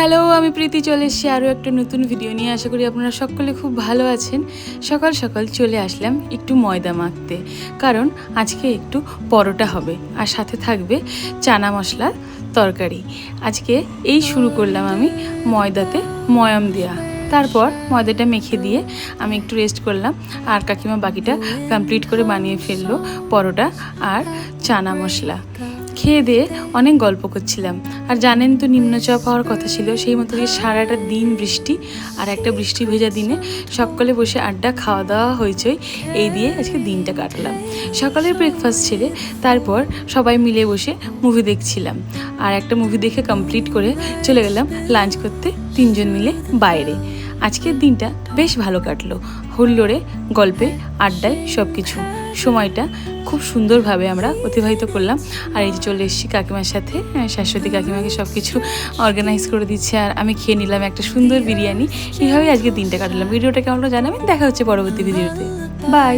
Hello, আমি প্রীতি চলে এসেছি আরও একটা নতুন ভিডিও নিয়ে। আশা করি আপনারা সকলে খুব ভালো আছেন। সকাল সকাল চলে আসলাম একটু ময়দা মাখতে, কারণ আজকে একটু পরোটা হবে আর সাথে থাকবে চানা মশলার তরকারি। আজকে এই শুরু করলাম আমি ময়দাতে ময়াম দেওয়া। তারপর ময়দাটা মেখে দিয়ে আমি একটু রেস্ট করলাম, আর কাকিমা বাকিটা কমপ্লিট করে বানিয়ে ফেললো পরোটা আর চানা মশলা। খেয়ে দিয়ে অনেক গল্প করছিলাম। আর জানেন তো নিম্নচাপ হওয়ার কথা ছিল, সেই মতো সারাটা দিন বৃষ্টি, আর একটা বৃষ্টি ভেজা দিনে সকলে বসে আড্ডা খাওয়া দাওয়া হয়েছে, এই দিয়ে আজকে দিনটা কাটালাম। সকালের ব্রেকফাস্ট ছেড়ে তারপর সবাই মিলে বসে মুভি দেখছিলাম, আর একটা মুভি দেখে কমপ্লিট করে চলে গেলাম লাঞ্চ করতে তিনজন মিলে বাইরে। আজকের দিনটা বেশ ভালো কাটলো, হুল্লোড়ে, গল্পে, আড্ডায়, সব কিছু। সময়টা খুব সুন্দরভাবে আমরা অতিবাহিত করলাম। আর এই যে চলে এসেছি কাকিমার সাথে, শাশ্বতী কাকিমাকে সব কিছু অর্গানাইজ করে দিচ্ছে, আর আমি খেয়ে নিলাম একটা সুন্দর বিরিয়ানি। এইভাবেই আজকে দিনটা কাটালাম। ভিডিওটা কেমন জানাবেন, দেখা হচ্ছে পরবর্তী ভিডিওতে। বাই।